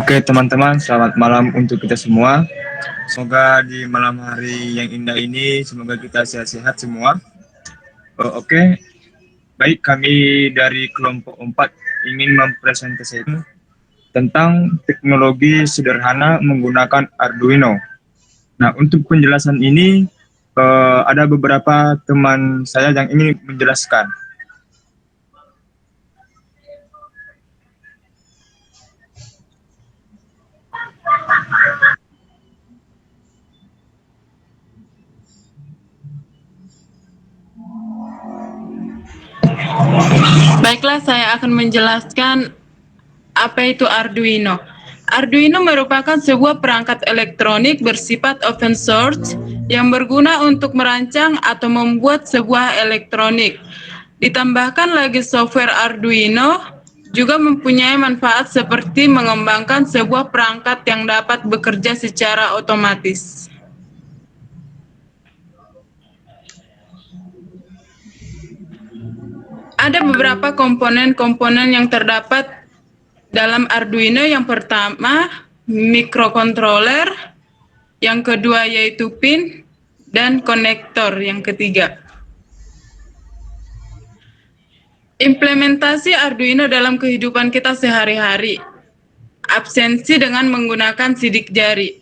Oke teman-teman, selamat malam untuk kita semua. Semoga di malam hari yang indah ini, semoga kita sehat-sehat semua. Oke, baik kami dari kelompok 4 ingin mempresentasikan tentang teknologi sederhana menggunakan Arduino. Nah, untuk penjelasan ini ada beberapa teman saya yang ingin menjelaskan. Baiklah, saya akan menjelaskan apa itu Arduino. Arduino merupakan sebuah perangkat elektronik bersifat open source yang berguna untuk merancang atau membuat sebuah elektronik. Ditambahkan lagi software Arduino juga mempunyai manfaat seperti mengembangkan sebuah perangkat yang dapat bekerja secara otomatis. Ada beberapa komponen-komponen yang terdapat dalam Arduino. Yang pertama, microcontroller, yang kedua yaitu pin, dan konektor yang ketiga. Implementasi Arduino dalam kehidupan kita sehari-hari. Absensi dengan menggunakan sidik jari.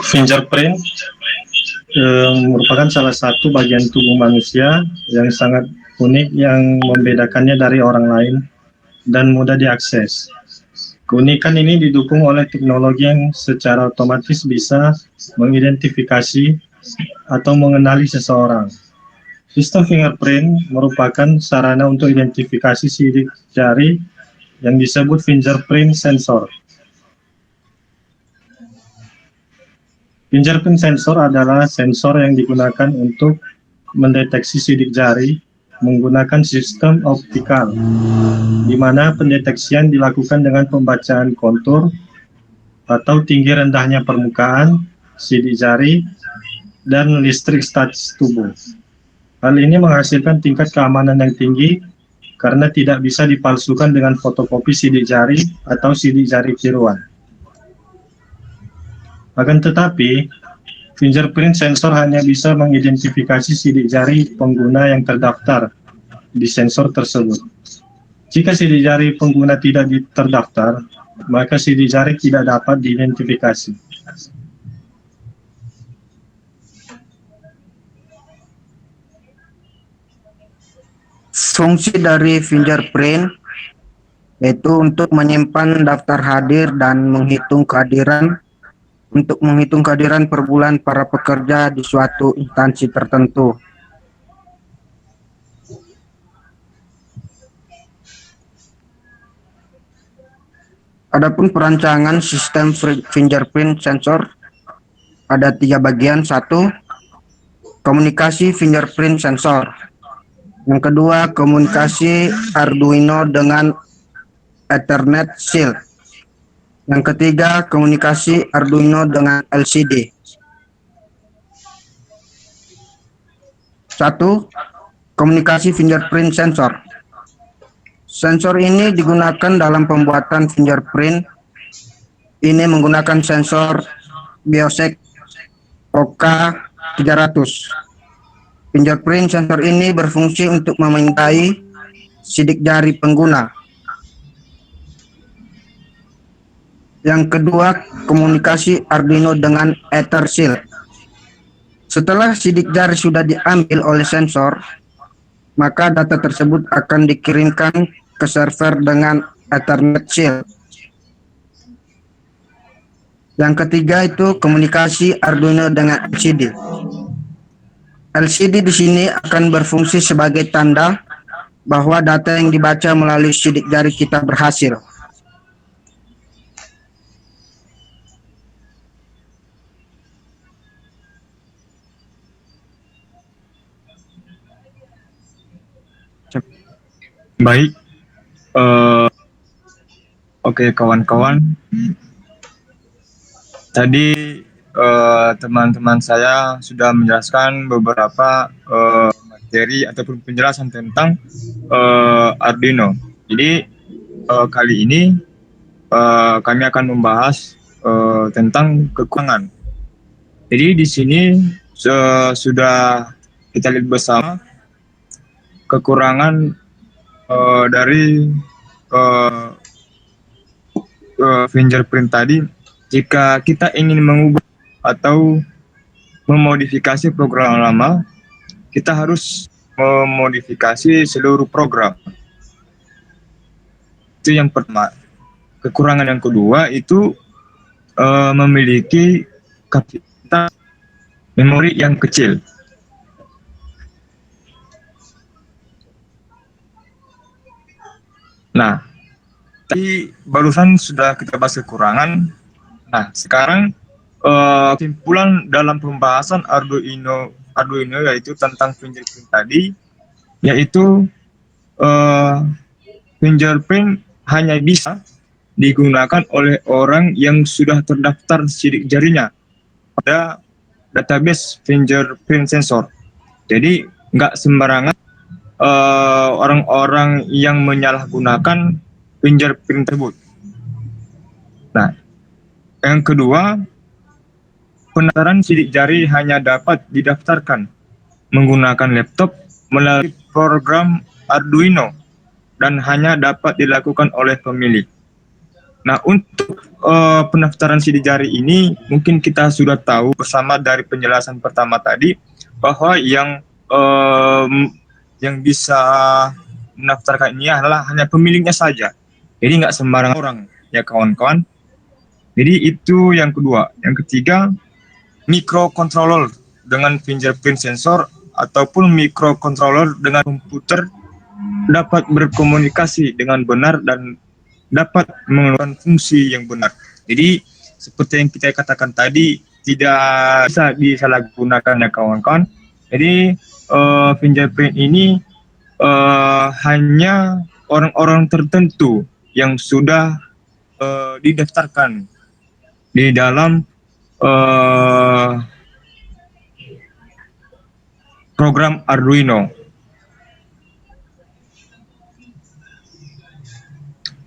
Fingerprint merupakan salah satu bagian tubuh manusia yang sangat unik yang membedakannya dari orang lain dan mudah diakses. Keunikan ini didukung oleh teknologi yang secara otomatis bisa mengidentifikasi atau mengenali seseorang. Sistem fingerprint merupakan sarana untuk identifikasi sidik jari yang disebut fingerprint sensor. Fingerprint sensor adalah sensor yang digunakan untuk mendeteksi sidik jari menggunakan sistem optikal, di mana pendeteksian dilakukan dengan pembacaan kontur atau tinggi rendahnya permukaan, sidik jari, dan listrik statis tubuh. Hal ini menghasilkan tingkat keamanan yang tinggi karena tidak bisa dipalsukan dengan fotokopi sidik jari atau sidik jari tiruan. Akan tetapi, fingerprint sensor hanya bisa mengidentifikasi sidik jari pengguna yang terdaftar di sensor tersebut. Jika sidik jari pengguna tidak terdaftar, maka sidik jari tidak dapat diidentifikasi. Fungsi dari fingerprint yaitu untuk menyimpan daftar hadir dan menghitung kehadiran per bulan para pekerja di suatu instansi tertentu. Adapun perancangan sistem fingerprint sensor ada 3 bagian. 1. Komunikasi fingerprint sensor. Yang kedua, komunikasi Arduino dengan Ethernet shield. Yang ketiga, komunikasi Arduino dengan LCD. 1. Komunikasi fingerprint sensor. Sensor ini digunakan dalam pembuatan fingerprint. Ini menggunakan sensor Biosec OK300. Fingerprint sensor ini berfungsi untuk memintai sidik jari pengguna. Yang kedua, komunikasi Arduino dengan Ethernet. Setelah sidik jari sudah diambil oleh sensor, maka data tersebut akan dikirimkan ke server dengan Ethernet shield. Yang ketiga itu komunikasi Arduino dengan LCD. LCD di sini akan berfungsi sebagai tanda bahwa data yang dibaca melalui sidik jari kita berhasil. Baik, oke kawan-kawan. Tadi teman-teman saya sudah menjelaskan beberapa materi ataupun penjelasan tentang Arduino. Jadi kali ini kami akan membahas tentang kekurangan. Jadi di sini sudah kita lihat bersama kekurangan dari fingerprint tadi. Jika kita ingin mengubah atau memodifikasi program lama, kita harus memodifikasi seluruh program. Itu yang pertama. Kekurangan yang kedua itu memiliki kapasitas memori yang kecil. Nah, tadi barusan sudah kita bahas kekurangan. Nah, sekarang kesimpulan dalam pembahasan Arduino yaitu tentang fingerprint tadi, yaitu fingerprint hanya bisa digunakan oleh orang yang sudah terdaftar sidik jarinya pada database fingerprint sensor. Jadi nggak sembarangan orang-orang yang menyalahgunakan fingerprint tersebut. Nah, yang kedua, pendaftaran sidik jari hanya dapat didaftarkan menggunakan laptop melalui program Arduino dan hanya dapat dilakukan oleh pemilik. Nah, untuk pendaftaran sidik jari ini mungkin kita sudah tahu bersama dari penjelasan pertama tadi bahwa yang bisa mendaftarkan ini adalah hanya pemiliknya saja. Jadi nggak sembarang orang, ya kawan-kawan. Jadi itu yang kedua. Yang ketiga, microcontroller dengan fingerprint sensor ataupun microcontroller dengan komputer dapat berkomunikasi dengan benar dan dapat mengeluarkan fungsi yang benar. Jadi seperti yang kita katakan tadi, tidak bisa disalahgunakan ya kawan-kawan. Jadi fingerprint ini hanya orang-orang tertentu yang sudah didaftarkan di dalam program Arduino.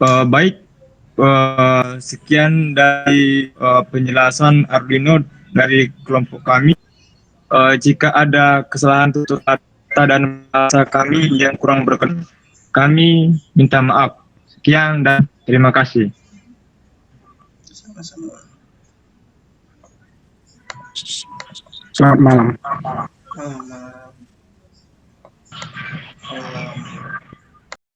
Baik, sekian dari penjelasan Arduino dari kelompok kami. Jika ada kesalahan tutur kata dan bahasa kami yang kurang berkenan, kami minta maaf. Sekian dan terima kasih. Selamat malam. Malam.